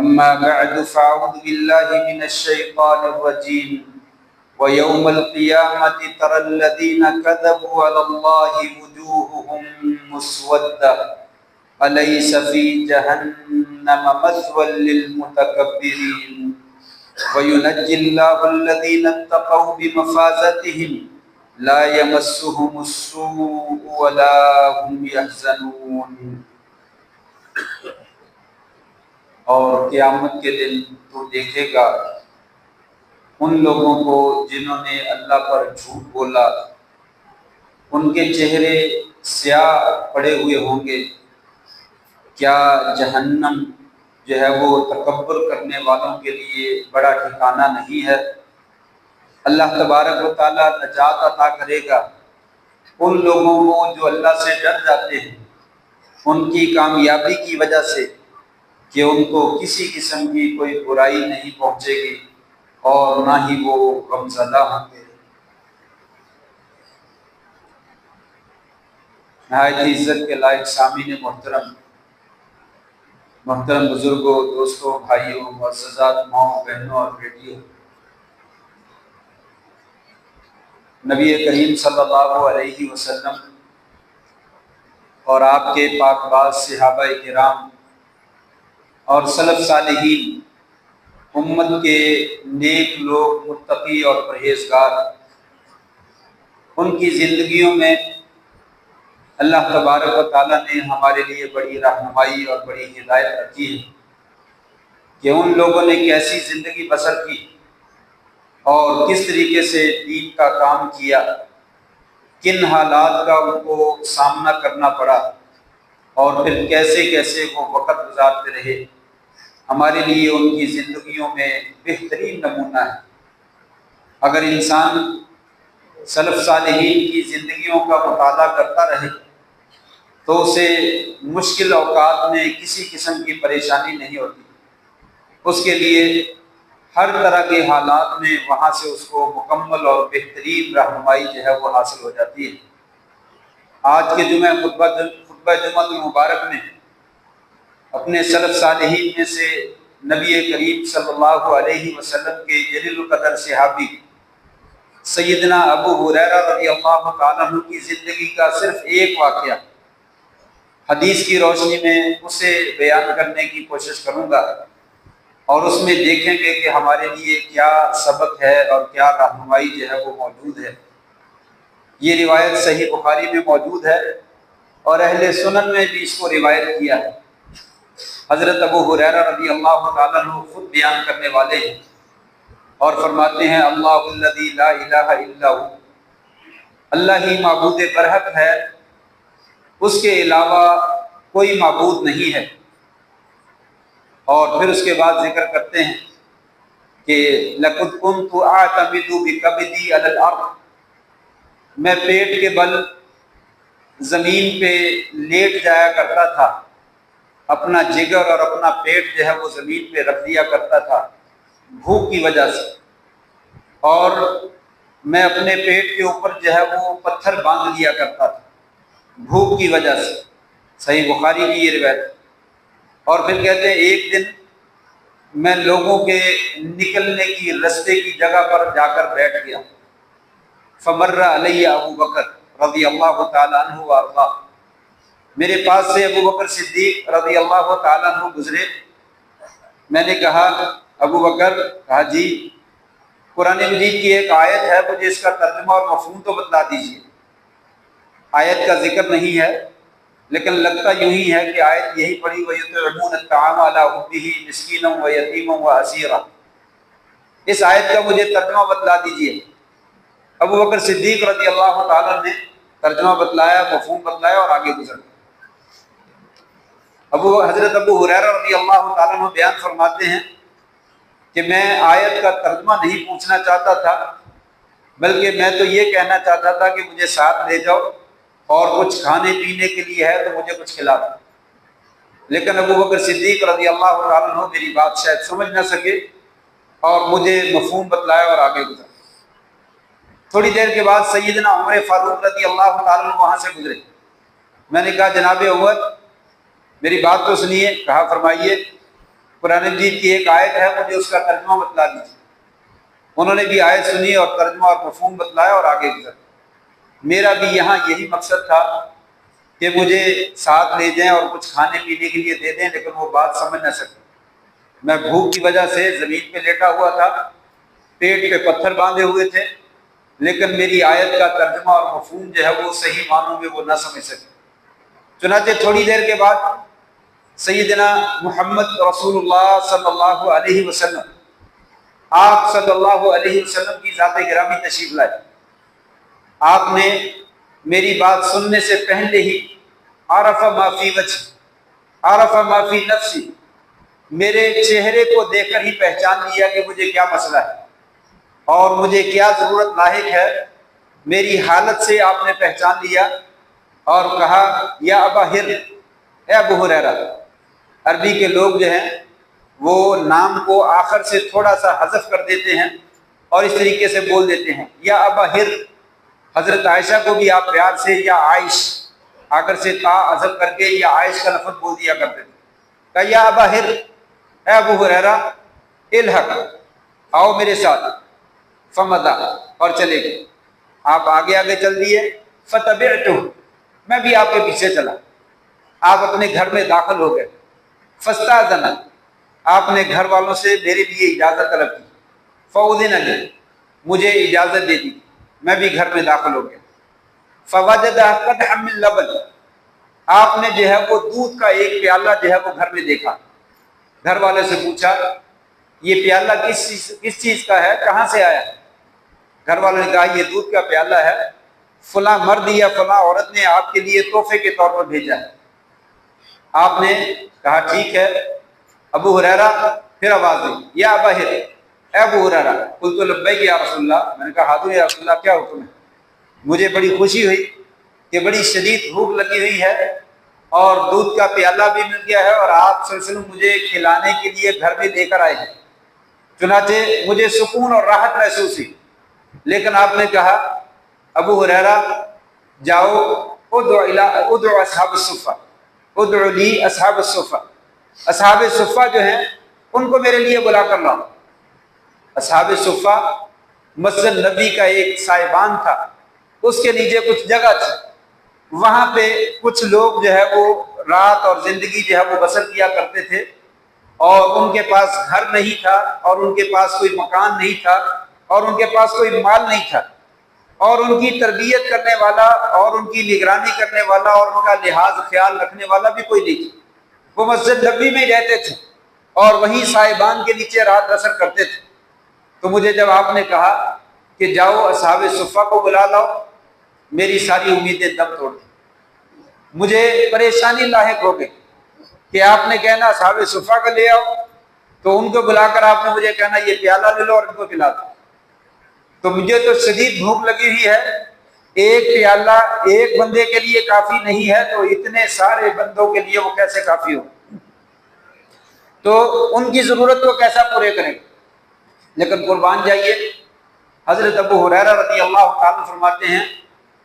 أما بعد فأعوذ بالله من الشيطان الرجيم ويوم القيامة ترى الذين كذبوا على الله وجوههم مسودة أليس في جهنم مثوى للمتكبرين وينجي الله الذين اتقوا بمفازتهم لا يمسهم السوء ولا هم يحزنون۔ اور قیامت کے دن تو دیکھے گا ان لوگوں کو جنہوں نے اللہ پر جھوٹ بولا، ان کے چہرے سیاہ پڑے ہوئے ہوں گے۔ کیا جہنم جو ہے وہ تکبر کرنے والوں کے لیے بڑا ٹھکانہ نہیں ہے؟ اللہ تبارک و تعالیٰ نجات عطا کرے گا ان لوگوں کو جو اللہ سے ڈر جاتے ہیں، ان کی کامیابی کی وجہ سے کہ ان کو کسی قسم کی کوئی برائی نہیں پہنچے گی اور نہ ہی وہ غمزدہ ہوں گے۔ نہایت عزت کے لائق سامعین محترم بزرگوں، دوستوں، بھائیوں، معززات ماؤں، بہنوں اور بیٹیوں، نبی کریم صلی اللہ علیہ وسلم اور آپ کے پاک باز صحابہ کرام اور سلف صالحین، امت کے نیک لوگ، متقی اور پرہیزگار، ان کی زندگیوں میں اللہ تبارک و تعالیٰ نے ہمارے لیے بڑی رہنمائی اور بڑی ہدایت رکھی ہے کہ ان لوگوں نے کیسی زندگی بسر کی اور کس طریقے سے دین کا کام کیا، کن حالات کا ان کو سامنا کرنا پڑا اور پھر کیسے کیسے وہ وقت گزارتے رہے۔ ہمارے لیے ان کی زندگیوں میں بہترین نمونہ ہے۔ اگر انسان سلف صالحین کی زندگیوں کا مطالعہ کرتا رہے تو اسے مشکل اوقات میں کسی قسم کی پریشانی نہیں ہوتی، اس کے لیے ہر طرح کے حالات میں وہاں سے اس کو مکمل اور بہترین رہنمائی جو ہے وہ حاصل ہو جاتی ہے۔ آج کے خطبہ جمعہ المبارک میں اپنے سلف صالحین میں سے نبی کریم صلی اللہ علیہ وسلم کے جلیل القدر صحابی سیدنا ابو ہریرہ رضی اللہ تعالیٰ عنہ کی زندگی کا صرف ایک واقعہ حدیث کی روشنی میں اسے بیان کرنے کی کوشش کروں گا، اور اس میں دیکھیں گے کہ ہمارے لیے کیا سبق ہے اور کیا رہنمائی جو ہے وہ موجود ہے۔ یہ روایت صحیح بخاری میں موجود ہے اور اہل سنن میں بھی اس کو روایت کیا ہے۔ حضرت ابو ہریرہ رضی اللہ تعالیٰ عنہ خود بیان کرنے والے ہیں اور فرماتے ہیں اللہ الذی لا الہ الا ہو، اللہ ہی معبود برحق ہے، اس کے علاوہ کوئی معبود نہیں ہے۔ اور پھر اس کے بعد ذکر کرتے ہیں کہ لقد كنت اعتمد بكبدي على الارض، میں پیٹ کے بل زمین پہ لیٹ جایا کرتا تھا، اپنا جگر اور اپنا پیٹ جو ہے وہ زمین پہ رکھ دیا کرتا تھا بھوک کی وجہ سے، اور میں اپنے پیٹ کے اوپر جو ہے وہ پتھر باندھ لیا کرتا تھا بھوک کی وجہ سے۔ صحیح بخاری کی یہ روایت۔ اور پھر کہتے ہیں ایک دن میں لوگوں کے نکلنے کی رستے کی جگہ پر جا کر بیٹھ گیا، فمر علی ابو بکر رضی اللہ تعالیٰ عنہ وارضا، میرے پاس سے ابو بکر صدیق رضی اللہ تعالیٰ عنہ گزرے۔ میں نے کہا ابو بکر، کہا جی قرآن مجید کی ایک آیت ہے، مجھے اس کا ترجمہ اور مفہوم تو بتلا دیجیے۔ آیت کا ذکر نہیں ہے لیکن لگتا یوں ہی ہے کہ آیت یہی پڑھی وَيُطْعِمُونَ الطَّعَامَ عَلَىٰ حُبِّهِ مِسْكِينًا وَيَتِيمًا وَأَسِيرًا، اس آیت کا مجھے ترجمہ بتلا دیجیے۔ ابو بکر صدیق رضی اللہ تعالیٰ نے ترجمہ بتلایا، مفہوم بتلایا اور آگے گزر گئے۔ حضرت ابو ہریرہ رضی اللہ تعالیٰ عنہ بیان فرماتے ہیں کہ میں آیت کا ترجمہ نہیں پوچھنا چاہتا تھا، بلکہ میں تو یہ کہنا چاہتا تھا کہ مجھے ساتھ لے جاؤ اور کچھ کھانے پینے کے لیے ہے تو مجھے کچھ کھلا دو، لیکن ابو بکر صدیق رضی اللہ تعالیٰ عنہ میری بات شاید سمجھ نہ سکے اور مجھے مفہوم بتلایا اور آگے گزر۔ تھوڑی دیر کے بعد سیدنا عمر فاروق رضی اللہ تعالیٰ عنہ وہاں سے گزرے۔ میں نے کہا جناب عمر میری بات تو سنیے۔ کہا فرمائیے۔ قرآن مجید کی ایک آیت ہے، مجھے اس کا ترجمہ بتلا دیجیے۔ انہوں نے بھی آیت سنی اور ترجمہ اور مفہوم بتلایا اور آگے گزر۔ میرا بھی یہاں یہی مقصد تھا کہ مجھے ساتھ لے جائیں اور کچھ کھانے پینے کے لیے دے دیں، لیکن وہ بات سمجھ نہ سکے۔ میں بھوک کی وجہ سے زمین پہ لیٹا ہوا تھا، پیٹ پہ پتھر باندھے ہوئے تھے، لیکن میری آیت کا ترجمہ اور مفہوم جو ہے وہ صحیح معنوں میں وہ نہ سمجھ سکے۔ چنانچہ تھوڑی دیر کے بعد سیدنا محمد رسول اللہ صلی اللہ علیہ وسلم، آپ صلی اللہ علیہ وسلم کی ذات گرامی تشریف لائے۔ آپ نے میری بات سننے سے پہلے ہی عرف ما فی وجہ، عرف ما فی نفسی، میرے چہرے کو دیکھ کر ہی پہچان لیا کہ مجھے کیا مسئلہ ہے اور مجھے کیا ضرورت لاحق ہے۔ میری حالت سے آپ نے پہچان لیا اور کہا یا ابا ہر، اے ابو ہریرہ۔ عربی کے لوگ جو ہیں وہ نام کو آخر سے تھوڑا سا حذف کر دیتے ہیں اور اس طریقے سے بول دیتے ہیں یا ابا ہر۔ حضرت عائشہ کو بھی آپ پیار سے یا عائش آخر سے تا حذف کر کے یا عائش کا لفظ بول دیا کرتے تھے۔ کہا یا ابا ہر، اے ابو ہریرہ، الحق، آؤ میرے ساتھ، فمدا، اور چلے گئے۔ آپ آگے آگے چل دیے، فتبعتہ، میں بھی آپ کے پیچھے چلا۔ آپ اپنے گھر میں داخل ہو گئے، فاستأذن، آپ نے گھر والوں سے میرے لیے اجازت طلب کی، فأذن لی، مجھے اجازت دے دی، میں بھی گھر میں داخل ہو گیا۔ فوجد قدحا من لبن، آپ نے جو ہے وہ دودھ کا ایک پیالہ جو ہے وہ گھر میں دیکھا۔ گھر والے سے پوچھا یہ پیالہ کس چیز کا ہے، کہاں سے آیا؟ گھر والوں نے کہا یہ دودھ کا پیالہ ہے، فلاں مرد یا فلاں عورت نے آپ کے لیے تحفے کے طور پر بھیجا ہے۔ آپ نے کہا ٹھیک ہے ابو ہریرہ، پھر آواز دی یا ابا ہر، اے ابو ہریرہ، قلت لبیک یا رسول اللہ، میں نے کہا حاضر یا رسول اللہ، کیا حکم ہے؟ مجھے بڑی خوشی ہوئی کہ بڑی شدید بھوک لگی ہوئی ہے اور دودھ کا پیالہ بھی مل گیا ہے اور آپ صلی اللہ علیہ وسلم مجھے کھلانے کے لیے گھر میں لے کر آئے ہیں۔ چنانچہ مجھے سکون اور راحت محسوس ہوئی، لیکن آپ نے کہا ابو ہریرہ جاؤ، ادعو اصحاب الصفہ، ادعو لی اصحاب الصفہ، اصحاب صفہ جو ہیں ان کو میرے لیے بلا کر لاؤ۔ اصحاب صفہ مسجد نبی کا ایک سائبان تھا، اس کے نیچے کچھ جگہ تھی، وہاں پہ کچھ لوگ جو ہے وہ رات اور زندگی جو ہے وہ بسر کیا کرتے تھے، اور ان کے پاس گھر نہیں تھا اور ان کے پاس کوئی مکان نہیں تھا اور ان کے پاس کوئی مال نہیں تھا، اور ان کی تربیت کرنے والا اور ان کی نگرانی کرنے والا اور ان کا لحاظ خیال رکھنے والا بھی کوئی نہیں تھا۔ وہ مسجد نبی میں رہتے تھے اور وہیں سائبان کے نیچے رات بسر کرتے تھے۔ تو مجھے جب آپ نے کہا کہ جاؤ اصحاب صفہ کو بلا لاؤ، میری ساری امیدیں دم توڑ دی، مجھے پریشانی لاحق ہو گئی کہ آپ نے کہنا اصحاب صفہ کو لے آؤ، تو ان کو بلا کر آپ نے مجھے کہنا یہ پیالہ لے لو اور ان کو پلا دو۔ تو مجھے تو شدید بھوک لگی ہوئی ہے، ایک پیالہ ایک بندے کے لیے کافی نہیں ہے، تو اتنے سارے بندوں کے لیے وہ کیسے کافی ہو؟ تو ان کی ضرورت کو کیسا پورے کریں؟ لیکن قربان جائیے، حضرت ابو ہریرہ رضی اللہ تعالیٰ فرماتے ہیں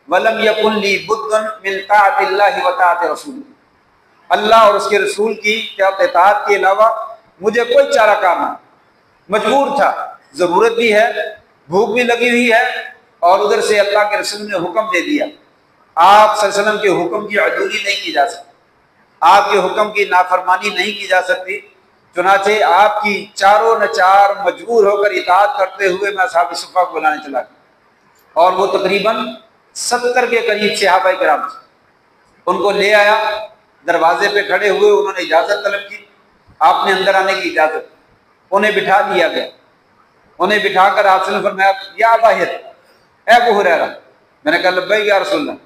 وَلَمْ يَكُنْ لِي بُدٌّ مِنْ طَاعَةِ اللَّهِ وَطَاعَةِ رَسُولِهِ، اللہ اور اس کے رسول کی اطاعت کے علاوہ مجھے کوئی چارہ کار نہ، مجبور تھا، ضرورت بھی ہے، بھوک بھی لگی ہوئی ہے، اور ادھر سے اللہ کے رسول نے حکم دے دیا۔ آپ صلی اللہ علیہ وسلم کے حکم کی عدولی نہیں کی جا سکتی، آپ کے حکم کی نافرمانی نہیں کی جا سکتی، چنانچہ آپ کی چاروں نچار مجبور ہو کر اطاعت کرتے ہوئے میں اصحاب صفہ کو بلانے چلا گیا، اور وہ تقریباً 70 کے قریب صحابہ کرام تھے۔ ان کو لے آیا، دروازے پہ کھڑے ہوئے، انہوں نے اجازت طلب کی، آپ نے اندر آنے کی اجازت، انہیں بٹھا دیا گیا۔ انہیں بٹھا کر آپ نے فرمایا یا ابا ہر، اے ابو ہریرہ، میں نے کہا لبیک یا رسول اللہ،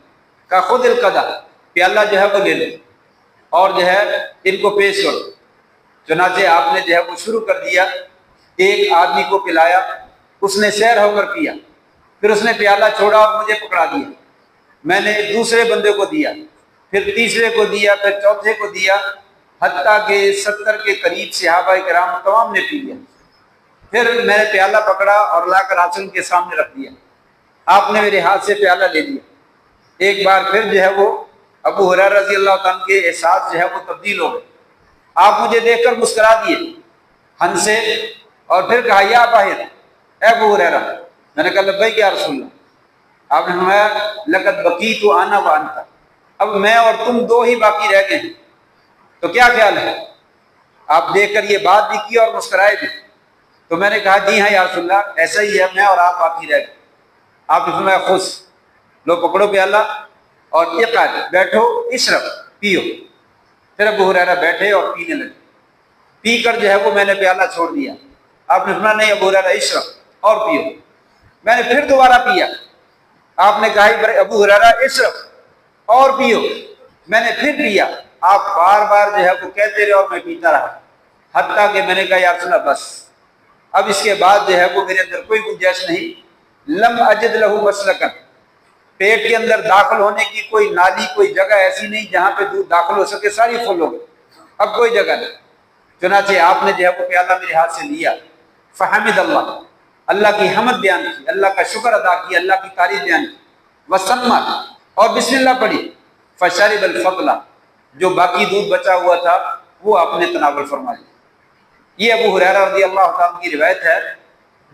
کہا خذ القدح، پیالہ جو ہے وہ لے لو اور جو ہے ان کو پیش کرو۔ چنانچہ آپ نے جو ہے وہ شروع کر دیا، ایک آدمی کو پلایا، اس نے سیر ہو کر پیا، پھر اس نے پیالہ چھوڑا اور مجھے پکڑا دیا، میں نے دوسرے بندے کو دیا، پھر تیسرے کو دیا، پھر چوتھے کو دیا، حتیٰ کہ 70 کے قریب صحابہ کرام تمام نے پی لیا۔ پھر میں نے پیالہ پکڑا اور لا کر آسن کے سامنے رکھ دیا، آپ نے میرے ہاتھ سے پیالہ لے لیا۔ ایک بار پھر جو ہے وہ ابو ہریرہ رضی اللہ تعالیٰ کے احساس جو ہے وہ تبدیل ہو گئے، آپ مجھے دیکھ کر مسکرا دیے، ہنسے اور پھر کہا یا باہر اے ابو ہریرہ، میں نے کہا لبیک یا رسول اللہ۔ آپ نے فرمایا لقد بقیت انا وانت، اب میں اور تم دو ہی باقی رہ گئے ہیں، تو کیا خیال ہے؟ آپ دیکھ کر یہ بات بھی کی اور مسکرائے بھی۔ تو میں نے کہا جی ہاں یا رسول اللہ، ایسا ہی ہے، میں اور آپ باقی رہ گئے۔ آپ نے فرمایا خذ، لو پکڑو پیالہ اور اقعد، بیٹھو، اشرب، پیو۔ پھر ابو ہریرہ بیٹھے اور پینے لگے، پی کر جو ہے وہ میں نے پیالہ چھوڑ دیا۔ آپ نے فرمایا نہیں ابو ہریرہ اشرب اور پیو۔ میں نے پھر دوبارہ پیا، آپ نے کہا ابو ہریرہ اشرب اور پیو۔ میں نے پھر پیا، آپ بار بار جو ہے وہ کہتے رہے اور میں پیتا رہا، حتیٰ کہ میں نے کہا یا رسول اللہ بس، اب اس کے بعد جو ہے وہ میرے اندر کوئی گنجائش نہیں۔ لم اجد لہو مسلکن، پیٹ کے اندر داخل ہونے کی کوئی نالی، کوئی جگہ ایسی نہیں جہاں پہ دودھ داخل ہو سکے، ساری فل ہو گئی، اب کوئی جگہ نہیں۔ چنانچہ آپ نے جو ہے وہ پیالہ میرے ہاتھ سے لیا، فحمد اللہ، اللہ کی حمد بیان کی، اللہ کا شکر ادا کیا، اللہ کی تعریف بیان کی، وسمى، اور بسم اللہ پڑھی، فشرب الفضل، جو باقی دودھ بچا ہوا تھا وہ آپ نے تناول فرما لیا۔ یہ ابو ہریرہ رضی اللہ تعالیٰ کی روایت ہے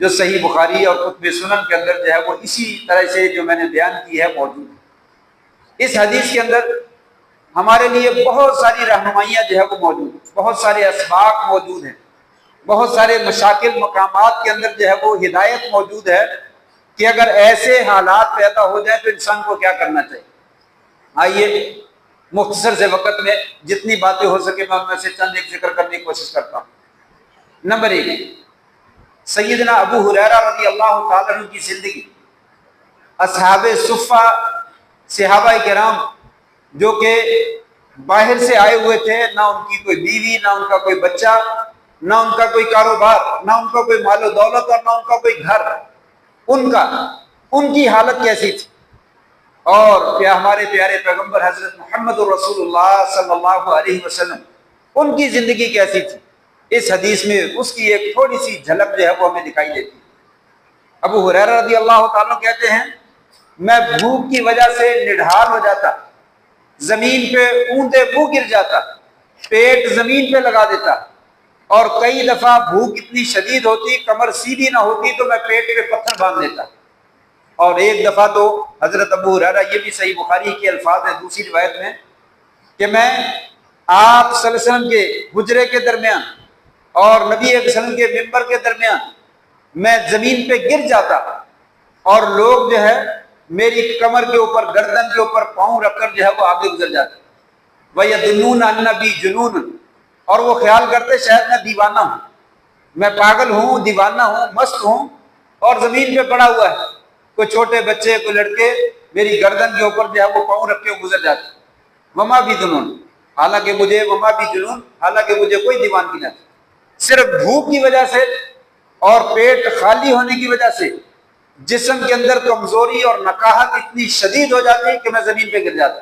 جو صحیح بخاری اور کتب سنن کے اندر جو ہے وہ اسی طرح سے جو میں نے بیان کی ہے موجود ہے۔ اس حدیث کے اندر ہمارے لیے بہت ساری رہنمائیاں جو ہے وہ موجود ہیں، بہت سارے اسباق موجود ہیں، بہت سارے مشاکل مقامات کے اندر جو ہے وہ ہدایت موجود ہے کہ اگر ایسے حالات پیدا ہو جائیں تو انسان کو کیا کرنا چاہیے۔ آئیے مختصر سے وقت میں جتنی باتیں ہو سکے میں ان میں سے چند ایک ذکر کرنے کی کوشش کرتا ہوں۔ نمبر 1، سیدنا ابو ہریرہ رضی اللہ تعالیٰ عنہ کی زندگی۔ اصحاب صفہ، صحابہ کرام جو کہ باہر سے آئے ہوئے تھے، نہ ان کی کوئی بیوی، نہ ان کا کوئی بچہ، نہ ان کا کوئی کاروبار، نہ ان کا کوئی مال و دولت، اور نہ ان کا کوئی گھر، ان کی حالت کیسی تھی؟ اور کیا ہمارے پیارے پیغمبر حضرت محمد رسول اللہ صلی اللہ علیہ وسلم ان کی زندگی کیسی تھی؟ اس حدیث میں اس کی ایک تھوڑی سی جھلک جو ہے وہ ہمیں دکھائی دیتی ہے۔ ابو ہریرہ رضی اللہ تعالیٰ کہتے ہیں میں بھوک کی وجہ سے نڈھال ہو جاتا، زمین پہ اونتے منہ گر جاتا، پیٹ زمین پہ لگا دیتا، اور کئی دفعہ بھوک اتنی شدید ہوتی کمر سیدھی نہ ہوتی تو میں پیٹ پہ پتھر باندھ دیتا۔ اور ایک دفعہ تو حضرت ابو ہریرہ، یہ بھی صحیح بخاری کے الفاظ ہیں دوسری روایت میں، کہ میں آپ صلی اللہ علیہ وسلم کے حجرے کے درمیان اور نبی علیہ وسلم کے ممبر کے درمیان میں زمین پہ گر جاتا، اور لوگ جو ہے میری کمر کے اوپر، گردن کے اوپر پاؤں رکھ کر جو ہے وہ آگے گزر جاتے، وَيَظُنُّونَ أَنَّ بِي جُنُونٌ، اور وہ خیال کرتے شاید میں دیوانہ ہوں، میں پاگل ہوں، دیوانہ ہوں، مست ہوں، اور زمین پہ پڑا ہوا ہے۔ کوئی چھوٹے بچے، کوئی لڑکے میری گردن کے اوپر جو ہے وہ پاؤں رکھ کے گزر جاتے، وَمَا بِي جُنُونٌ، حالانکہ مجھے وَمَا بِي جُنُون، حالانکہ مجھے کوئی دیوانگی نہ تھی، صرف بھوک کی وجہ سے اور پیٹ خالی ہونے کی وجہ سے جسم کے اندر کمزوری اور نقاہت اتنی شدید ہو جاتی کہ میں زمین پہ گر جاتا،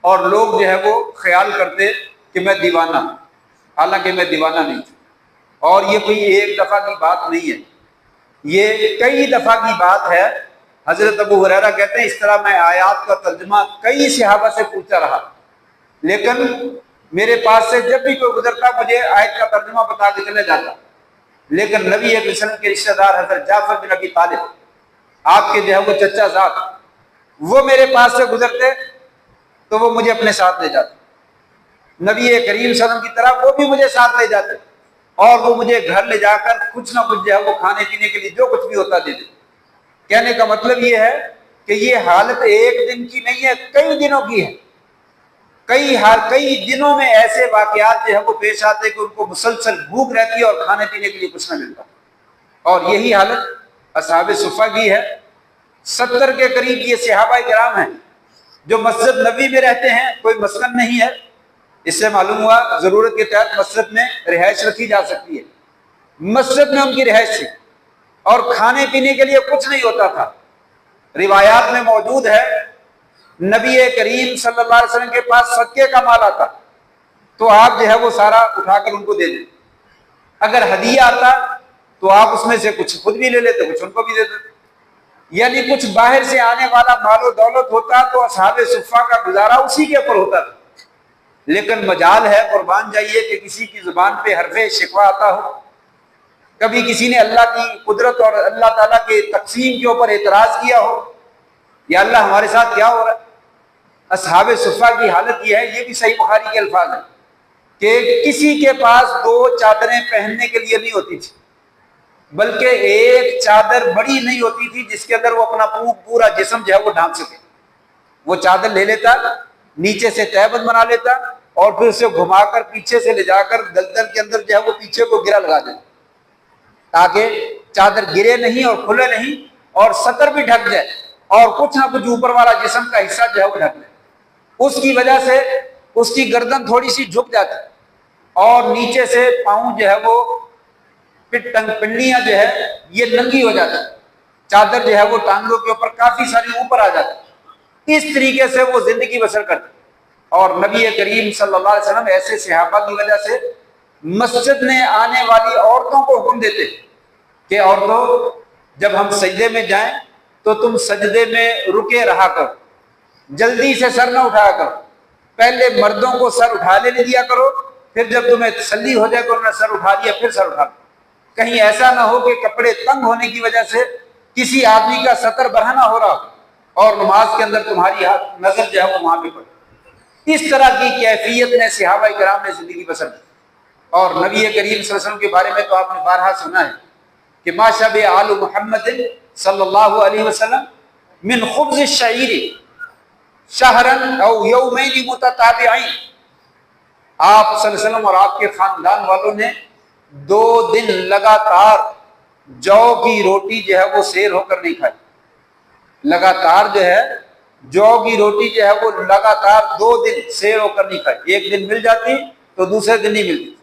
اور لوگ جو ہے وہ خیال کرتے کہ میں دیوانہ ہوں، حالانکہ میں دیوانہ نہیں تھا۔ اور یہ کوئی ایک دفعہ کی بات نہیں ہے، یہ کئی دفعہ کی بات ہے۔ حضرت ابو ہریرہ کہتے ہیں اس طرح میں آیات کا ترجمہ کئی صحابہ سے پوچھتا رہا، لیکن میرے پاس سے جب بھی کوئی گزرتا مجھے آیت کا ترجمہ بتا کے چلے جاتا، لیکن نبی علیہ وسلم کے رشتہ دار حضرت جعفر بن ابی طالب، آپ کے جو ہے وہ چچا ذات، وہ میرے پاس سے گزرتے تو وہ مجھے اپنے ساتھ لے جاتے، نبی کریم صلی اللہ علیہ وسلم کی طرح وہ بھی مجھے ساتھ لے جاتے، اور وہ مجھے گھر لے جا کر کچھ نہ کچھ جو ہے وہ کھانے پینے کے لیے جو کچھ بھی ہوتا دے دیتے۔ کہنے کا مطلب یہ ہے کہ یہ حالت ایک دن کی نہیں ہے، کئی دنوں کی ہے۔ کئی دنوں میں ایسے واقعات جو ہے وہ پیش آتے کہ ان کو مسلسل بھوک رہتی ہے اور کھانے پینے کے لیے کچھ نہ ملتا، اور یہی حالت اصحاب صفہ کی ہے۔ 70 کے قریب یہ صحابہ کرام ہیں جو مسجد نبوی میں رہتے ہیں، کوئی مسکن نہیں ہے۔ اس سے معلوم ہوا ضرورت کے تحت مسجد میں رہائش رکھی جا سکتی ہے، مسجد میں ان کی رہائش تھی، اور کھانے پینے کے لیے کچھ نہیں ہوتا تھا۔ روایات میں موجود ہے نبی کریم صلی اللہ علیہ وسلم کے پاس صدقے کا مال آتا تو آپ جو ہے وہ سارا اٹھا کر ان کو دے دیتے، اگر ہدیہ آتا تو آپ اس میں سے کچھ خود بھی لے لیتے، کچھ ان کو بھی دے دیتے، یعنی کچھ باہر سے آنے والا مال و دولت ہوتا تو اصحاب صفہ کا گزارا اسی کے اوپر ہوتا تھا۔ لیکن مجال ہے، قربان جائیے، کہ کسی کی زبان پہ حرف شکوہ آتا ہو کبھی کسی نے اللہ کی قدرت اور اللہ تعالیٰ کے تقسیم کے اوپر اعتراض کیا ہو، یا اللہ ہمارے ساتھ کیا ہو رہا ہے؟ اصحاب صفہ کی حالت یہ ہے، یہ بھی صحیح بخاری کے الفاظ ہیں کہ کسی کے پاس 2 چادریں پہننے کے لیے نہیں ہوتی تھی، بلکہ ایک چادر بڑی نہیں ہوتی تھی جس کے اندر وہ اپنا پورا جسم جو ہے وہ ڈھانپ سکے۔ وہ چادر لے لیتا، نیچے سے تہبند بنا لیتا اور پھر اسے گھما کر پیچھے سے لے جا کر دلدل کے اندر جو ہے وہ پیچھے کو گرا لگا دیتا، تاکہ چادر گرے نہیں اور کھلے نہیں اور سطر بھی ڈھک جائے اور کچھ نہ کچھ اوپر والا جسم کا حصہ جو ہے وہ ڈھک جائے۔ اس کی وجہ سے اس کی گردن تھوڑی سی جھک جاتی اور نیچے سے پاؤں جو ہے وہ پنڈلیاں جو ہے یہ ننگی ہو جاتی، چادر جو ہے وہ ٹانگوں کے اوپر کافی ساری اوپر آ جاتی۔ اس طریقے سے وہ زندگی بسر کرتے، اور نبی کریم صلی اللہ علیہ وسلم ایسے صحابہ کی وجہ سے مسجد میں آنے والی عورتوں کو حکم دیتے کہ عورتوں، جب ہم سجدے میں جائیں تو تم سجدے میں رکے رہا کرو، جلدی سے سر نہ اٹھایا کرو، پہلے مردوں کو سر اٹھا لے دیا کرو، پھر جب تمہیں تسلی ہو جائے کہ انہوں نے سر اٹھا لیا پھر سر اٹھا لو۔ کہیں ایسا نہ ہو کہ کپڑے تنگ ہونے کی وجہ سے کسی آدمی کا سطر بڑھانا ہو رہا ہو اور نماز کے اندر تمہاری نظر جو ہے وہ وہاں پہ پڑے۔ اس طرح کی کیفیت میں صحابہ کرام نے زندگی بسر کی، اور نبی کریم صلی اللہ علیہ وسلم کے بارے میں تو آپ نے بارہا سنا ہے کہ ما شبع آل محمد صلی اللہ علیہ وسلم من خبز الشعیر شہرن او یومین متتابعین۔ آپ صلی اللہ علیہ وسلم اور آپ کے خاندان والوں نے 2 دن لگاتار جو کی روٹی جو ہے وہ سیر ہو کر نہیں کھائی۔ لگاتار جو ہے جو کی روٹی جو ہے وہ لگاتار 2 دن سیر ہو کر نہیں کھائی۔ ایک دن مل جاتی تو دوسرے دن نہیں ملتی،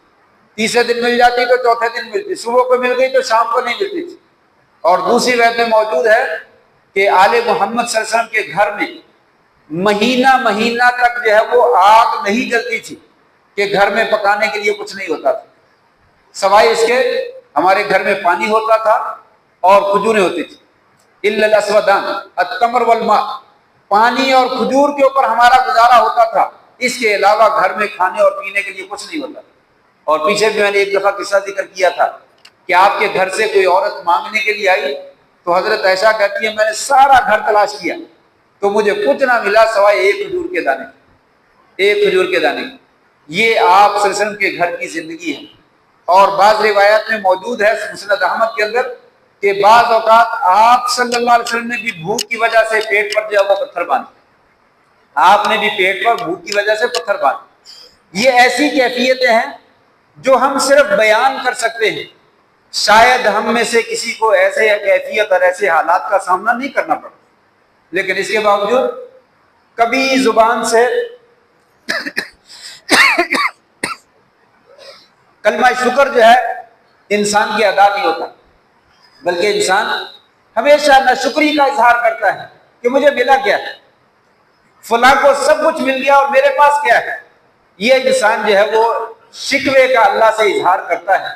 تیسرے دن مل جاتی تو چوتھے دن ملتی، صبح کو مل گئی تو شام کو نہیں ملتی تھی۔ اور دوسری روایت میں موجود ہے کہ آل محمد صلی اللہ علیہ وسلم کے گھر میں مہینہ تک جو ہے وہ آگ نہیں جلتی تھی کہ گھر میں پکانے کے لیے کچھ نہیں ہوتا تھا، سوائے اس کے ہمارے گھر میں پانی ہوتا تھا اور کھجوریں ہوتی تھی، الا الاسودان التمر والماء، پانی اور کھجور کے اوپر ہمارا گزارا ہوتا تھا، اس کے علاوہ گھر میں کھانے اور پینے کے لیے کچھ نہیں ہوتا۔ اور پیچھے بھی میں نے ایک دفعہ قصہ ذکر کیا تھا کہ آپ کے گھر سے کوئی عورت مانگنے کے لیے آئی تو حضرت عائشہ کہتی ہے میں نے سارا گھر تلاش کیا تو مجھے کچھ نہ ملا سوائے ایک کھجور کے دانے، ایک کھجور کے دانے۔ یہ آپ صلی اللہ علیہ وسلم کے گھر کی زندگی ہے۔ اور بعض روایات میں موجود ہے مسند احمد کے اندر کہ بعض اوقات آپ صلی اللہ علیہ وسلم نے بھی بھوک کی وجہ سے پیٹ پر جو ہے وہ پتھر باندھے، آپ نے بھی پیٹ پر بھوک کی وجہ سے پتھر باندھے۔ یہ ایسی کیفیتیں ہیں جو ہم صرف بیان کر سکتے ہیں، شاید ہم میں سے کسی کو ایسے کیفیت اور ایسے حالات کا سامنا نہیں کرنا پڑتا، لیکن اس کے باوجود کبھی زبان سے کلمہ شکر جو ہے انسان کی ادا نہیں ہوتا، بلکہ انسان ہمیشہ ناشکری کا اظہار کرتا ہے کہ مجھے ملا کیا ہے، فلاں کو سب کچھ مل گیا اور میرے پاس کیا ہے۔ یہ انسان جو ہے وہ شکوے کا اللہ سے اظہار کرتا ہے،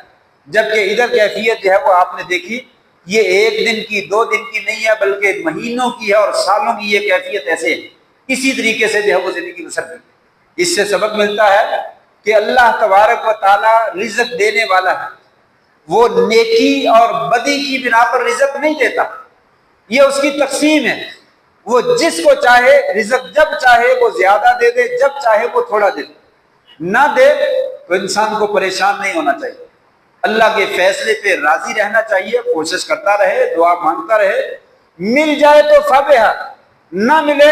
جبکہ ادھر کیفیت جو ہے وہ آپ نے دیکھی، یہ 1 دن کی 2 دن کی نہیں ہے بلکہ مہینوں کی ہے اور سالوں کی یہ کیفیت ایسے ہے۔ اسی طریقے سے جو ہے وہ زندگی بسر کی۔ اس سے سبق ملتا ہے کہ اللہ تبارک و تعالی رزق دینے والا ہے، وہ نیکی اور بدی کی بنا پر رزق نہیں دیتا، یہ اس کی تقسیم ہے، وہ جس کو چاہے رزق جب چاہے وہ زیادہ دے دے، جب چاہے وہ تھوڑا دے دے، نہ دے تو انسان کو پریشان نہیں ہونا چاہیے، اللہ کے فیصلے پہ راضی رہنا چاہیے، کوشش کرتا رہے، دعا مانگتا رہے، مل جائے تو فبہا، نہ ملے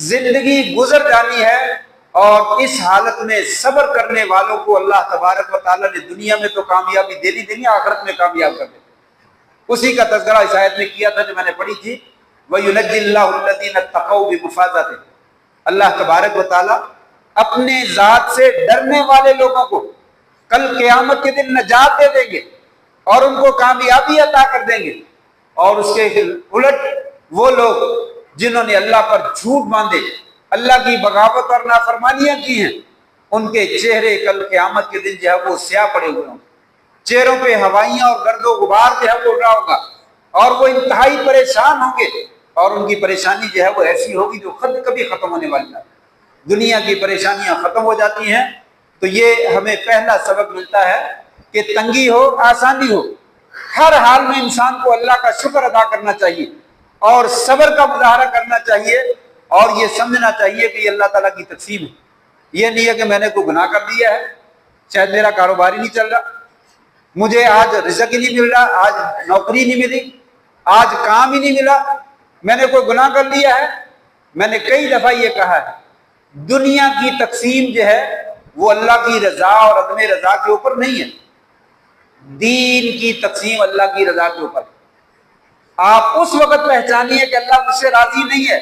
زندگی گزر جانی ہے۔ اور اس حالت میں صبر کرنے والوں کو اللہ تبارک و تعالیٰ نے دنیا میں تو کامیابی دینی آخرت میں کامیاب کر دے۔ اسی کا تذکرہ اس آیت میں کیا تھا جو میں نے پڑھی تھی، وَيُنَجِّي اللَّهُ الَّذِينَ اتَّقَوْا بِمَفَازَتِهِ، اللہ تبارک و تعالیٰ اپنے ذات سے ڈرنے والے لوگوں کو کل قیامت کے دن نجات دے دیں گے اور ان کو کامیابی عطا کر دیں گے، اور اس کے الٹ وہ لوگ جنہوں نے اللہ پر جھوٹ باندھے، اللہ کی بغاوت اور نافرمانیاں کی ہیں، ان کے چہرے کل قیامت کے دن جو ہے وہ سیاہ پڑے ہوئے ہوں، چہروں پہ ہوائیاں اور گرد و غبار جو ہے وہ اڑ رہا ہوگا، اور وہ انتہائی پریشان ہوں گے، اور ان کی پریشانی جو ہے وہ ایسی ہوگی جو خود کبھی ختم ہونے والی ہے۔ دنیا کی پریشانیاں ختم ہو جاتی ہیں تو یہ ہمیں پہلا سبق ملتا ہے کہ تنگی ہو آسانی ہو، ہر حال میں انسان کو اللہ کا شکر ادا کرنا چاہیے اور صبر کا مظاہرہ کرنا چاہیے، اور یہ سمجھنا چاہیے کہ یہ اللہ تعالیٰ کی تقسیم ہے۔ یہ نہیں ہے کہ میں نے کوئی گناہ کر دیا ہے، شاید میرا کاروبار ہی نہیں چل رہا، مجھے آج رزق ہی نہیں مل رہا، آج نوکری نہیں ملی، آج کام ہی نہیں ملا، میں نے کوئی گناہ کر لیا ہے۔ میں نے کئی دفعہ یہ کہا ہے، دنیا کی تقسیم جو ہے وہ اللہ کی رضا اور عدم رضا کے اوپر نہیں ہے، دین کی تقسیم اللہ کی رضا کے اوپر۔ آپ اس وقت پہچانیے کہ اللہ مجھ سے راضی نہیں ہے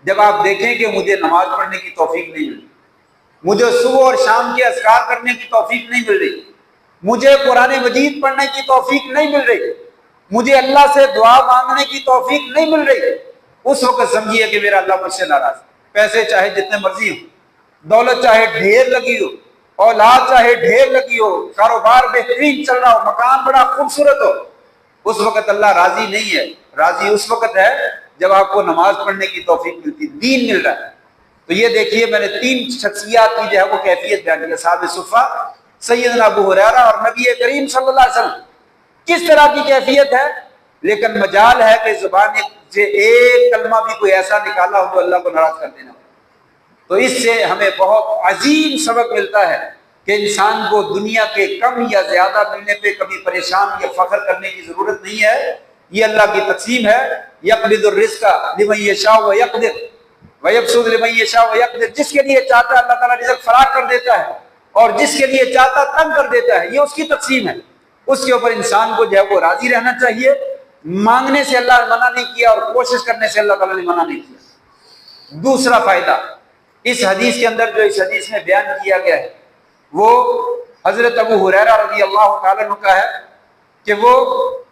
جب آپ دیکھیں کہ مجھے نماز پڑھنے کی توفیق نہیں مل رہی، مجھے صبح اور شام کے اذکار کرنے کی توفیق نہیں مل رہی، مجھے قرآن مجید پڑھنے کی توفیق نہیں مل رہی، مجھے اللہ سے دعا مانگنے کی توفیق نہیں مل رہی۔ اس وقت سمجھیے کہ میرا اللہ مجھ سے ناراض ہے۔ پیسے چاہے جتنے مرضی ہوں، دولت چاہے ڈھیر لگی ہو، اولاد چاہے ڈھیر لگی ہو، کاروبار بہترین چل رہا ہو، مکان بڑا خوبصورت ہو، اس وقت اللہ راضی نہیں ہے۔ راضی اس وقت ہے جب آپ کو نماز پڑھنے کی توفیق ملتی، دین مل رہا ہے۔ تو یہ دیکھیے، میں نے 3 شخصیات کی جو ہے وہ کیفیت بیان کی، صحابہ صفہ، سیدنا ابو ہریرہ اور نبی کریم صلی اللہ علیہ وسلم، کس طرح کی کیفیت ہے۔ لیکن مجال ہے کہ زبان سے ایک کلمہ بھی کوئی ایسا نکالا ہو تو اللہ کو ناراض کر دینا۔ تو اس سے ہمیں بہت عظیم سبق ملتا ہے کہ انسان کو دنیا کے کم یا زیادہ ملنے پہ کبھی پریشان یا فخر کرنے کی ضرورت نہیں ہے۔ یہ اللہ کی تقسیم ہے، یقبض الرزق لمن یشاء ویقدر ویبسط لمن یشاء ویقدر۔ جس کے لیے چاہتا ہے اللہ تعالیٰ رزق فراخ کر دیتا ہے، اور جس کے لیے چاہتا تنگ کر دیتا ہے، یہ اس کی تقسیم ہے۔ اس کے اوپر انسان کو جو ہے وہ راضی رہنا چاہیے۔ مانگنے سے اللہ نے منع نہیں کیا اور کوشش کرنے سے اللہ تعالیٰ نے منع نہیں کیا۔ دوسرا فائدہ اس حدیث کے اندر جو اس حدیث میں بیان کیا گیا ہے وہ حضرت ابو ہریرہ رضی اللہ تعالیٰ عنہ کا ہے کہ وہ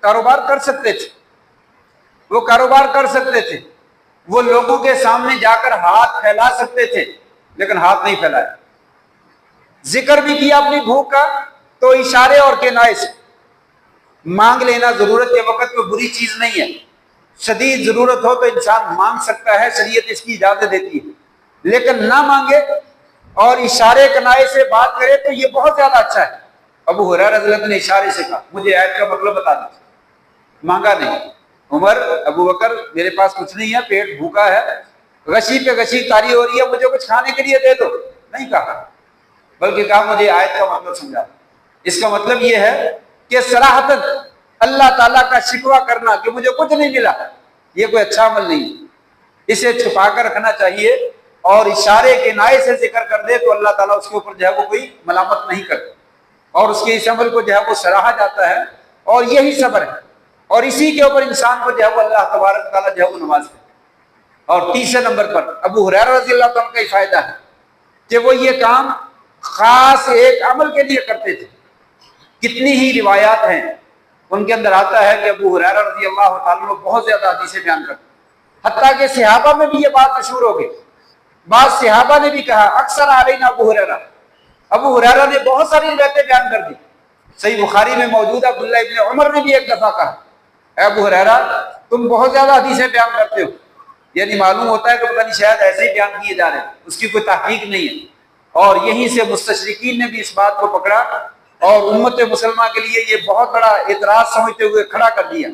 کاروبار کر سکتے تھے، وہ کاروبار کر سکتے تھے، وہ لوگوں کے سامنے جا کر ہاتھ پھیلا سکتے تھے، لیکن ہاتھ نہیں پھیلایا۔ ذکر بھی کیا اپنی بھوک کا تو اشارے اور کنائے سے۔ مانگ لینا ضرورت کے وقت میں بری چیز نہیں ہے، شدید ضرورت ہو تو انسان مانگ سکتا ہے، شریعت اس کی اجازت دیتی ہے، لیکن نہ مانگے اور اشارے کنائے سے بات کرے تو یہ بہت زیادہ اچھا ہے۔ ابو ہریرہ رضی اللہ عنہ نے اشارے سے کہا مجھے آیت کا مطلب بتا دیجیے، مانگا نہیں۔ عمر، ابو بکر، میرے پاس کچھ نہیں ہے، پیٹ بھوکا ہے، غشی پہ غشی طاری ہو رہی ہے، مجھے کچھ کھانے کے لیے دے دو، نہیں کہا، بلکہ کہا مجھے آیت کا مطلب سمجھا۔ اس کا مطلب یہ ہے کہ صراحتاً اللہ تعالیٰ کا شکوہ کرنا کہ مجھے کچھ نہیں ملا، یہ کوئی اچھا عمل نہیں، اسے چھپا کر رکھنا چاہیے، اور اشارے کے نائے سے ذکر کر دے تو اللہ تعالیٰ اس کے اوپر جو ہے وہ کوئی ملامت نہیں کرتا، اور اس کے اس عمل کو جو ہے وہ سراہا جاتا ہے، اور یہی صبر ہے، اور اسی کے اوپر انسان کو جو ہے وہ اللہ تبارک تعالیٰ جو ہے وہ نوازتا ہے۔ اور تیسرے نمبر پر ابو ہریرہ رضی اللہ تعالیٰ کا یہ فائدہ ہے کہ وہ یہ کام خاص ایک عمل کے لیے کرتے تھے۔ کتنی ہی روایات ہیں ان کے اندر آتا ہے کہ ابو ہریرہ رضی اللہ تعالیٰ بہت زیادہ حدیثیں بیان کرتے ہیں، حتیٰ کہ صحابہ میں بھی یہ بات مشہور ہو گئی۔ بعض صحابہ نے بھی کہا اکثر علینا ابو ہریرہ، ابو ہریرہ نے بہت ساری روایتیں بیان کر دی۔ صحیح بخاری میں موجود عبداللہ ابن عمر نے بھی ایک دفعہ کہا اے ابو ہریرہ تم بہت زیادہ حدیثیں بیان کرتے ہو، یعنی معلوم ہوتا ہے کہ پتہ نہیں شاید ایسے ہی بیان کیے جا رہے ہیں، اس کی کوئی تحقیق نہیں ہے۔ اور یہیں سے مستشرقین نے بھی اس بات کو پکڑا اور امت مسلمہ کے لیے یہ بہت بڑا اعتراض سمجھتے ہوئے کھڑا کر دیا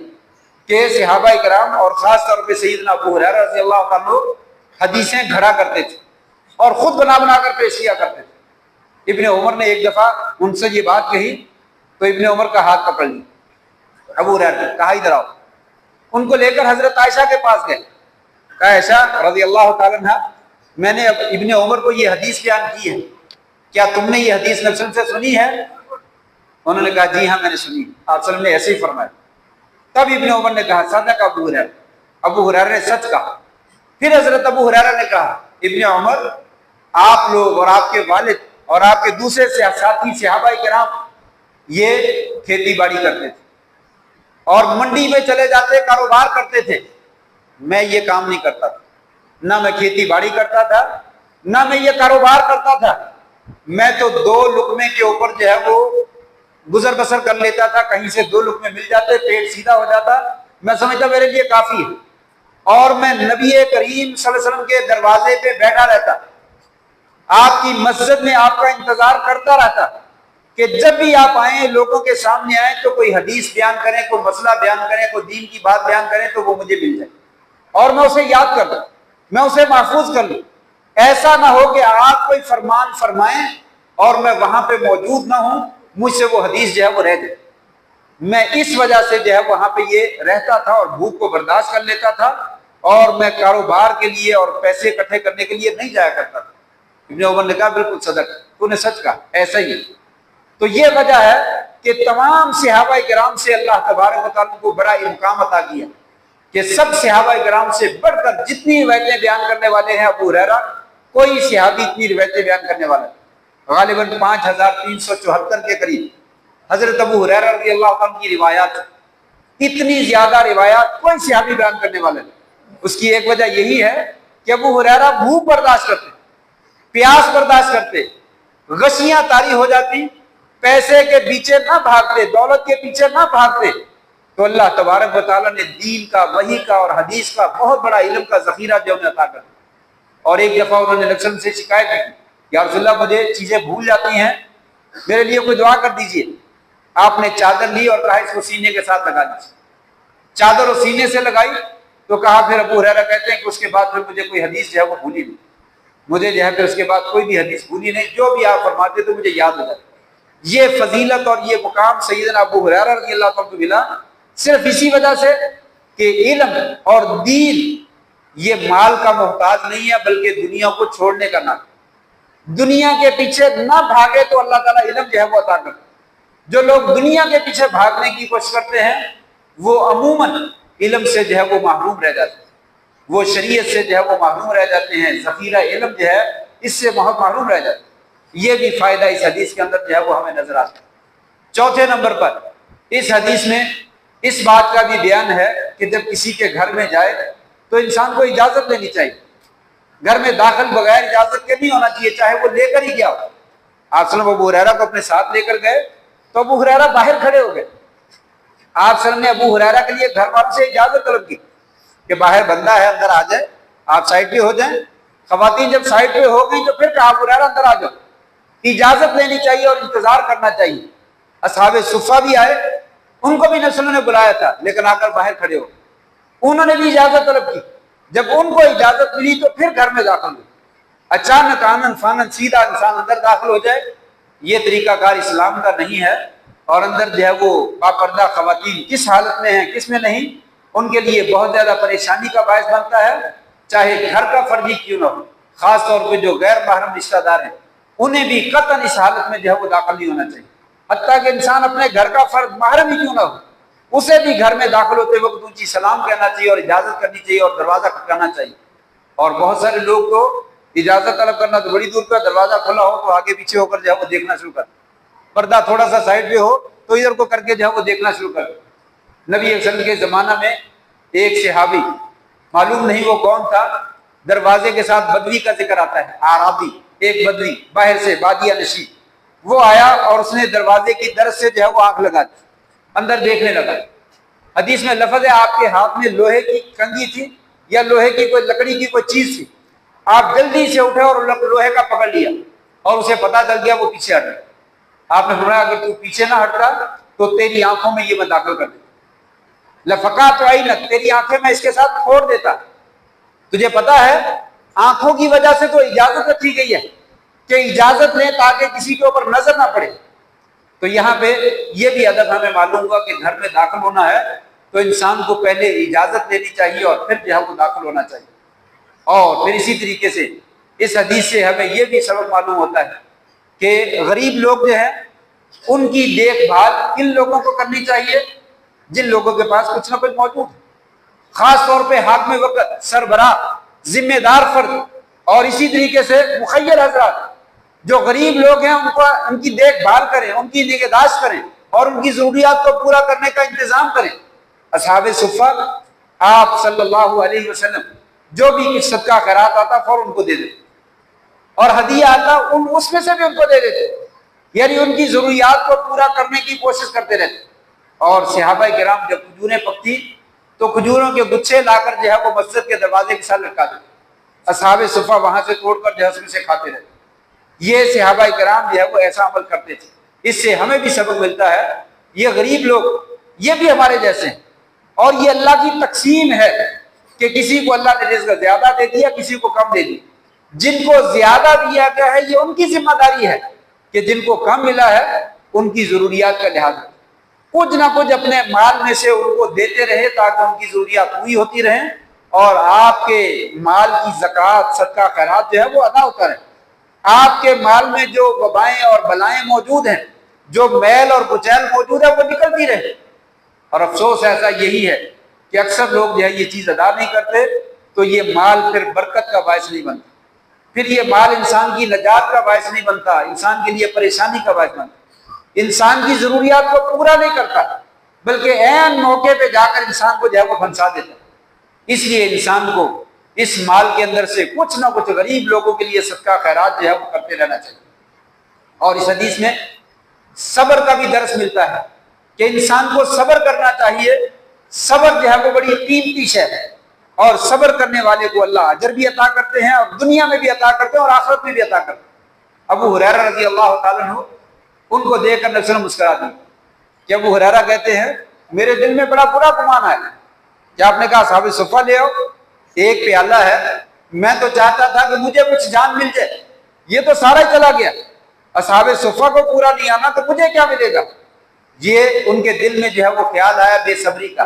کہ صحابہ کرام اور خاص طور پہ سیدنا ابو ہریرہ رضی اللہ عنہ حدیثیں گھڑا کرتے تھے اور خود بنا بنا کر پیش کیا کرتے تھے۔ ابن عمر نے ایک دفعہ ان سے یہ بات کہی تو ابن عمر کا ہاتھ پکڑ لیا، ابو ہریرہ نے کہا ادھر آؤ۔ ان کو لے کر حضرت عائشہ کے پاس گئے، کہا عائشہ رضی اللہ تعالیٰ عنہ میں نے ابن عمر کو یہ حدیث بیان کی ہے، کیا تم نے یہ حدیث نبی سے سنی ہے؟ انہوں نے کہا جی ہاں میں نے سنی، آپ صلی اللہ علیہ وسلم نے ایسے ہی فرمایا۔ تب ابن عمر نے کہا صدق ابو ہریرہ، ابو ہریرہ نے سچ کہا۔ پھر حضرت ابو ہریرہ نے کہا ابن عمر آپ لوگ اور آپ کے والد اور آپ کے دوسرے ساتھی صحابہ کرام یہ کھیتی باڑی کرتے تھے اور منڈی میں چلے جاتے کاروبار کرتے تھے، میں یہ کام نہیں کرتا تھا، نہ میں کھیتی باڑی کرتا تھا نہ میں یہ کاروبار کرتا تھا، میں تو 2 لقمے کے اوپر جو ہے وہ گزر بسر کر لیتا تھا، کہیں سے 2 لقمے مل جاتے پیٹ سیدھا ہو جاتا، میں سمجھتا میرے لیے کافی ہے، اور میں نبی کریم صلی اللہ علیہ وسلم کے دروازے پہ بیٹھا رہتا، آپ کی مسجد میں آپ کا انتظار کرتا رہتا کہ جب بھی آپ آئیں لوگوں کے سامنے آئیں تو کوئی حدیث بیان کریں، کوئی مسئلہ بیان کریں، کوئی دین کی بات بیان کریں تو وہ مجھے مل جائے اور میں اسے یاد کر لوں، میں اسے محفوظ کر لوں۔ ایسا نہ ہو کہ آپ کوئی فرمان فرمائیں اور میں وہاں پہ موجود نہ ہوں، مجھ سے وہ حدیث جو ہے وہ رہ جائے۔ میں اس وجہ سے جو ہے وہاں پہ یہ رہتا تھا اور بھوک کو برداشت کر لیتا تھا، اور میں کاروبار کے لیے اور پیسے اکٹھے کرنے کے لیے نہیں جایا کرتا تھا۔ ابن عمر نے کہا بالکل صدق، تو نے سچ کہا، ایسا ہی۔ تو یہ وجہ ہے کہ تمام صحابہ کرام سے اللہ تبارک و تعالیٰ کو بڑا مقام عطا کیا کہ سب صحابہ کرام سے بڑھ کر جتنی روایتیں بیان کرنے والے ہیں ابو ہریرہ، کوئی صحابی اتنی روایتیں بیان کرنے والا ہے، غالباً 5374 کے قریب حضرت ابو ہریرہ رضی اللہ عنہ کی روایات، اتنی زیادہ روایات کوئی صحابی بیان کرنے والا نہیں۔ اس کی ایک وجہ یہی ہے کہ ابو ہریرہ بھوک برداشت کرتے، پیاس برداشت کرتے، غشیاں طاری ہو جاتی، پیسے کے پیچھے نہ بھاگتے، دولت کے پیچھے نہ بھاگتے، تو اللہ تبارک و تعالیٰ نے دین کا، وحی کا اور حدیث کا بہت بڑا علم کا ذخیرہ جو انہیں عطا کر دیا۔ اور ایک دفعہ انہوں نے نبی صلی اللہ علیہ وسلم سے شکایت کی، یا رسول اللہ مجھے چیزیں بھول جاتی ہیں، میرے لیے کوئی دعا کر دیجئے۔ آپ نے چادر لی اور کہا اس کو سینے کے ساتھ لگا دیجیے۔ چادر اور سینے سے لگائی تو کہا، پھر ابو ہریرہ کہتے ہیں کہ اس کے بعد پھر مجھے کوئی حدیث جو ہے وہ بھولی نہیں، مجھے جو ہے پھر اس کے بعد کوئی بھی حدیث بھولی نہیں، جو بھی آپ فرماتے تو مجھے یاد ہو جاتا۔ یہ فضیلت اور یہ مقام سیدنا ابو ہریرہ رضی اللہ عنہ کو ملا صرف اسی وجہ سے کہ علم اور دین یہ مال کا محتاج نہیں ہے، بلکہ دنیا کو چھوڑنے کا نام۔ دنیا کے پیچھے نہ بھاگے تو اللہ تعالیٰ علم جو ہے وہ عطا کرتا ہے۔ جو لوگ دنیا کے پیچھے بھاگنے کی کوشش کرتے ہیں وہ عموماً علم سے جو ہے وہ محروم رہ جاتے ہیں، وہ شریعت سے جو ہے وہ محروم رہ جاتے ہیں، ذخیرہ علم جو ہے اس سے بہت محروم رہ جاتے ہیں۔ یہ بھی فائدہ اس حدیث کے اندر جو ہے وہ ہمیں نظر آتا ہے۔ چوتھے نمبر پر اس حدیث میں اس بات کا بھی بیان ہے کہ جب کسی کے گھر میں جائے تو انسان کو اجازت لینی چاہیے، گھر میں داخل بغیر اجازت کے نہیں ہونا چاہیے، چاہے وہ لے کر ہی گیا ہو۔ آپ صلی اللہ علیہ وسلم ابو ہریرہ کو اپنے ساتھ لے کر گئے تو ابو ہریرہ باہر کھڑے ہو گئے۔ آپ صلی اللہ علیہ وسلم نے ابو ہریرہ کے لیے گھر والوں سے اجازت طلب کی کہ باہر بندہ ہے، اندر آ جائے، آپ سائڈ پہ ہو جائیں۔ خواتین جب سائڈ پہ ہو گئی تو پھر کہا ابو ہریرہ اندر آ جاؤ۔ اجازت لینی چاہیے اور انتظار کرنا چاہیے۔ اصحاب صفہ بھی آئے، ان کو بھی نبی صلی اللہ علیہ وسلم نے بلایا تھا، لیکن آ کر باہر کھڑے ہو، انہوں نے بھی اجازت طلب کی۔ جب ان کو اجازت ملی تو پھر گھر میں داخل ہوئے۔ اچانک آنن فانن سیدھا انسان اندر داخل ہو جائے، یہ طریقہ کار اسلام کا نہیں ہے۔ اور اندر جو ہے وہ باپردہ خواتین کس حالت میں ہیں کس میں نہیں، ان کے لیے بہت زیادہ پریشانی کا باعث بنتا ہے، چاہے گھر کا فرضی کیوں نہ ہو۔ خاص طور پہ جو غیر محرم رشتہ دار ہیں انہیں بھی قطعاً اس حالت میں جو ہے وہ داخل نہیں ہونا چاہیے، حتیٰ کہ انسان اپنے گھر کا فرد محرم ہی کیوں نہ ہو اسے بھی گھر میں داخل ہوتے وقت اونچی سلام کہنا چاہیے اور اجازت کرنی چاہیے اور دروازہ کھٹکانا چاہیے۔ اور بہت سارے لوگ تو اجازت طلب کرنا تو بڑی دور کا، دروازہ کھلا ہو تو آگے پیچھے ہو کر جو ہے وہ دیکھنا شروع کر، پردہ تھوڑا سا سائڈ پہ ہو تو ادھر کو کر کے جو ہے وہ دیکھنا شروع کر۔ نبی صلی اللہ علیہ وسلم کے زمانہ میں ایک صحابی، معلوم نہیں وہ کون تھا، دروازے کے ساتھ بدوی کا ذکر آتا ہے، اعرابی، ایک بدوی باہر سے بادیہ نشین، وہ آیا اور اس نے دروازے کی درز سے جو ہے وہ آنکھ لگا دی، اندر دیکھنے لگا۔ حدیث میں لفظ ہے آپ کے ہاتھ میں لوہے کی کنگھی تھی یا لوہے کی کوئی لکڑی کی کوئی چیز تھی، آپ جلدی سے اٹھے اور لوہے کا پکڑ لیا اور اسے پتہ چل گیا وہ پیچھے ہٹ گیا۔ آپ نے فرمایا اگر تو پیچھے نہ ہٹتا تو تیری آنکھوں میں یہ میں داخل کر دیتا، لفقات عینک، تیری آنکھیں میں اس کے ساتھ پھوڑ دیتا۔ تجھے پتا ہے آنکھوں کی وجہ سے تو اجازت رکھی گئی ہے کہ اجازت لیں تاکہ کسی کے اوپر نظر نہ پڑے۔ تو یہاں پہ یہ بھی ادب ہمیں معلوم ہوا کہ گھر میں داخل ہونا ہے تو انسان کو پہلے اجازت لینی چاہیے اور پھر جو ہے وہ داخل ہونا چاہیے۔ اور پھر اسی طریقے سے اس حدیث سے ہمیں یہ بھی سبق معلوم ہوتا ہے کہ غریب لوگ جو ہیں ان کی دیکھ بھال کن لوگوں کو کرنی چاہیے، جن لوگوں کے پاس کچھ نہ کچھ موجود ہے، خاص طور پہ حاکم وقت، سربراہ، ذمہ دار فرد، اور اسی طریقے سے مخیر حضرات جو غریب لوگ ہیں ان کی دیکھ بھال کریں، ان کی نگہداشت کریں اور ان کی ضروریات کو پورا کرنے کا انتظام کریں۔ اصحاب صفہ آپ صلی اللہ علیہ وسلم جو بھی کچھ صدقہ خیرات آتا فوراً ان کو دے دیتے، اور ہدیہ آتا اس میں سے بھی ان کو دے دیتے، یعنی ان کی ضروریات کو پورا کرنے کی کوشش کرتے رہتے۔ اور صحابہ کرام جب کھجوریں پکتی تو کھجوروں کے گچھے لا کر جو ہے وہ مسجد کے دروازے کے ساتھ لٹکا دیتے، اصحاب صفہ وہاں سے توڑ کر جو ہے اس میں سے کھاتے رہتے۔ یہ صحابہ کرام جو ہے وہ ایسا عمل کرتے تھے۔ اس سے ہمیں بھی سبق ملتا ہے، یہ غریب لوگ یہ بھی ہمارے جیسے ہیں، اور یہ اللہ کی تقسیم ہے کہ کسی کو اللہ نے رزق زیادہ دے دیا، کسی کو کم دے دیا۔ جن کو زیادہ دیا گیا ہے یہ ان کی ذمہ داری ہے کہ جن کو کم ملا ہے ان کی ضروریات کا لحاظ کریں، کچھ نہ کچھ اپنے مال میں سے ان کو دیتے رہے تاکہ ان کی ضروریات پوری ہوتی رہیں، اور آپ کے مال کی زکوٰۃ صدقہ خیرات جو ہے وہ ادا ہوتا رہے۔ آپ کے مال میں جو وبائیں اور بلائیں موجود ہیں، جو میل اور کچیل موجود ہے، وہ نکلتی رہے۔ اور افسوس ایسا یہی ہے کہ اکثر لوگ جو ہے یہ چیز ادا نہیں کرتے، تو یہ مال پھر برکت کا باعث نہیں بنتا، پھر یہ مال انسان کی نجات کا باعث نہیں بنتا، انسان کے لیے پریشانی کا باعث بنتا، انسان کی ضروریات کو پورا نہیں کرتا، بلکہ عین موقع پہ جا کر انسان کو جو ہے وہ پھنسا دیتا۔ اس لیے انسان کو اس مال کے اندر سے کچھ نہ کچھ غریب لوگوں کے لیے صدقہ خیرات جو ہے وہ کرتے رہنا چاہیے۔ اور اس حدیث میں صبر کا بھی درس ملتا ہے کہ انسان کو صبر کرنا چاہیے، صبر جو ہے وہ بڑی قیمتی شے ہے، اور صبر کرنے والے کو اللہ اجر بھی عطا کرتے ہیں، اور دنیا میں بھی عطا کرتے ہیں اور آخرت میں بھی عطا کرتے ہیں۔ ابو ہریرہ رضی اللہ تعالیٰ عنہ، ان کو دیکھ کر نبی صلی اللہ علیہ وسلم مسکرا دی کہ ابو ہریرہ کہتے ہیں میرے دل میں بڑا برا گمان آیا کہ آپ نے کہا اصحاب صفہ لے آؤ، ایک پیالہ ہے، میں تو چاہتا تھا کہ مجھے کچھ جان مل جائے، یہ تو سارا ہی چلا گیا، اصحاب صفہ کو پورا نہیں آنا تو مجھے کیا ملے گا۔ یہ ان کے دل میں جو ہے وہ خیال آیا بے صبری کا،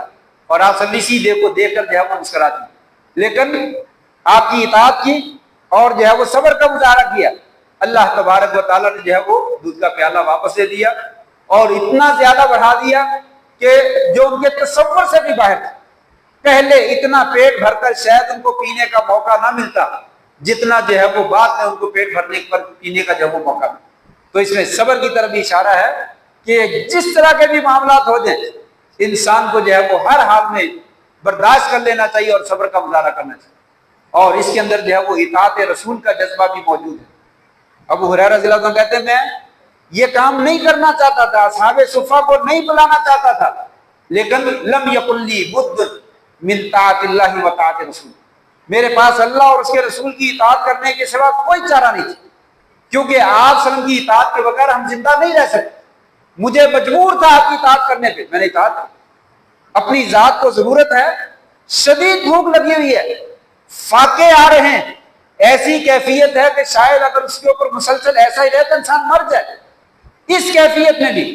اور آپ سب اسی کو دیکھ کر جو ہے وہ مسکرا دی، لیکن آپ کی اطاعت کی اور جو ہے وہ صبر کا مظاہرہ کیا۔ اللہ تبارک و تعالیٰ نے جو ہے وہ دودھ کا پیالہ واپس دے دیا، اور اتنا زیادہ بڑھا دیا کہ جو ان کے تصور سے بھی باہر تھا۔ پہلے اتنا پیٹ بھر کر شاید ان کو پینے کا موقع نہ ملتا جتنا جو ہے وہ بعد میں ان کو پیٹ بھرنے پر پینے کا جو وہ موقع ملتا۔ تو اس میں صبر کی طرف بھی اشارہ ہے کہ جس طرح کے بھی معاملات ہو جائیں، انسان کو جو ہے وہ ہر حال میں برداشت کر لینا چاہیے اور صبر کا مظاہرہ کرنا چاہیے، اور اس کے اندر جو ہے وہ اطاعت رسول کا جذبہ بھی موجود ہے۔ ابو ہریرہ رضی اللہ عنہ کہتے ہیں میں یہ کام نہیں کرنا چاہتا تھا، اصحاب صفہ کو نہیں بلانا چاہتا تھا، لیکن لم یکن لی بد من طاعت اللہ و طاعت رسول، میرے پاس اللہ اور اس کے رسول کی اطاعت کرنے کے سوا کوئی چارہ نہیں تھی، کیونکہ آپ صلی اللہ علیہ وسلم کی اطاعت کے بغیر ہم زندہ نہیں رہ سکتے، مجھے مجبور تھا آپ کی اطاعت کرنے پہ، میں نے اطاعت کی۔ اپنی ذات کو ضرورت ہے، شدید بھوک لگی ہوئی ہے، فاقے آ رہے ہیں، ایسی کیفیت ہے کہ شاید اگر اس کے اوپر مسلسل ایسا ہی رہے تو انسان مر جائے۔ اس کیفیت میں بھی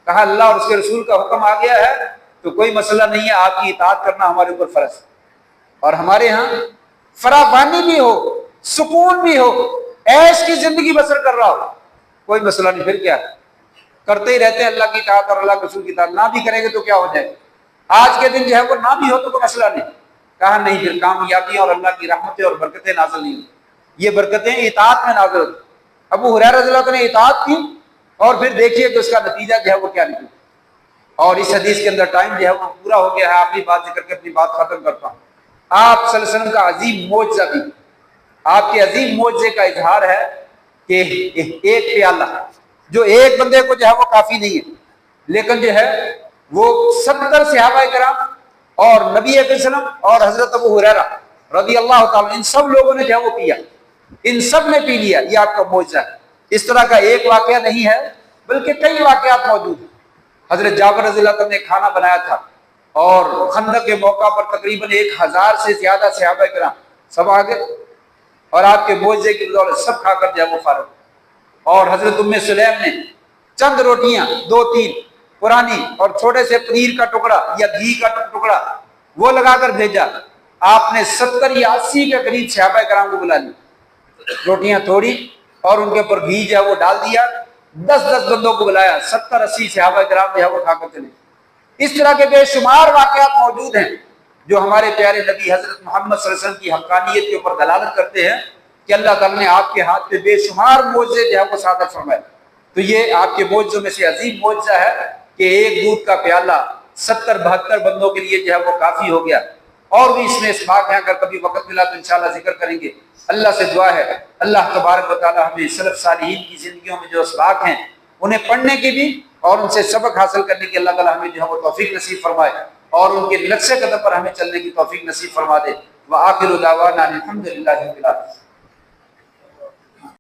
کہا اللہ اور اس کے رسول کا حکم آ گیا ہے تو کوئی مسئلہ نہیں ہے، آپ کی اطاعت کرنا ہمارے اوپر فرض ہے۔ اور ہمارے ہاں فراوانی بھی ہو، سکون بھی ہو، عیش کی زندگی بسر کر رہا ہو، کوئی مسئلہ نہیں، پھر کیا کرتے ہی رہتے ہیں اللہ کی اطاعت اور اللہ کے رسول کی اطاعت، نہ بھی کریں گے تو کیا ہو جائے، آج کے دن جو ہے وہ نہ بھی ہو تو کوئی مسئلہ نہیں۔ کہا نہیں، پھر کامیابی اور اللہ کی رحمتیں اور برکتیں نازل نہیں ہوتی، یہ برکتیں اطاعت میں نازل ہوتی۔ ابو ہریرہ رضی اللہ عنہ نے اطاعت کی، اور پھر دیکھیے کہ اس کا نتیجہ جو ہے وہ کیا نکلا۔ اور اس حدیث کے اندر ٹائم جو ہے وہ پورا ہو گیا ہے، آخری بات ذکر کے اپنی بات ختم کرتا ہوں۔ آپ صلی اللہ علیہ وسلم کا عظیم معجزہ بھی، آپ کے عظیم معجزے کا اظہار ہے کہ ایک پیالہ جو ایک بندے کو جو ہے وہ کافی نہیں ہے، لیکن جو ہے وہ 70 صحابہ کرام اور نبی علیہ السلام اور حضرت ابو ہریرہ رضی اللہ تعالیٰ، ان سب لوگوں نے جو ہے وہ پیا، ان سب نے پی لیا، یہ آپ کا معجزہ ہے۔ اس طرح کا ایک واقعہ نہیں ہے بلکہ کئی واقعات موجود ہیں۔ حضرت جابر رضی اللہ عنہ نے کھانا بنایا تھا، اور خندق کے موقع پر تقریباً 1000 سے زیادہ صحابہ کرام سب آ گئے، اور آپ کے معجزے کی بدولت سب کھا کر جو ہے وہ فارغ۔ اور حضرت ام سلیم نے چند روٹیاں 2-3 پرانی اور چھوٹے سے پنیر کا ٹکڑا یا گھی کا ٹکڑا وہ لگا کر بھیجا۔ آپ نے 70 یا 80 کے قریب صحابہ کرام کو بلا لیا، روٹیاں تھوڑی اور ان کے اوپر گھی جو ہے وہ ڈال دیا، 10 بندوں کو بلایا، 70-80 صحابہ کرام جو ہے وہ کھا کر چلے۔ اس طرح کے بے شمار واقعات موجود ہیں جو ہمارے پیارے نبی حضرت محمد صلی اللہ علیہ وسلم کی حقانیت کے اوپر دلالت کرتے ہیں کہ اللہ تعالیٰ نے آپ کے ہاتھ پہ بے شمار معجزے جو ہے وہ صادر فرمائے۔ تو یہ آپ کے معجزوں میں سے عظیم معجزہ ہے کہ ایک دودھ کا پیالہ 70-72 بندوں کے لیے جو ہے وہ کافی ہو گیا۔ اور بھی اس میں اسباق ہیں، اگر کبھی وقت ملا تو انشاءاللہ ذکر کریں گے۔ اللہ سے دعا ہے اللہ تبارک و تعالیٰ ہمیں سلف صالحین کی زندگیوں میں جو اسباق ہیں انہیں پڑھنے کی بھی اور ان سے سبق حاصل کرنے کی اللہ تعالیٰ ہمیں جو ہے وہ توفیق نصیب فرمائے، اور ان کے نقش قدم پر ہمیں چلنے کی توفیق نصیب فرما دے۔ وآخر دعوانا الحمدللہ رب العالمین۔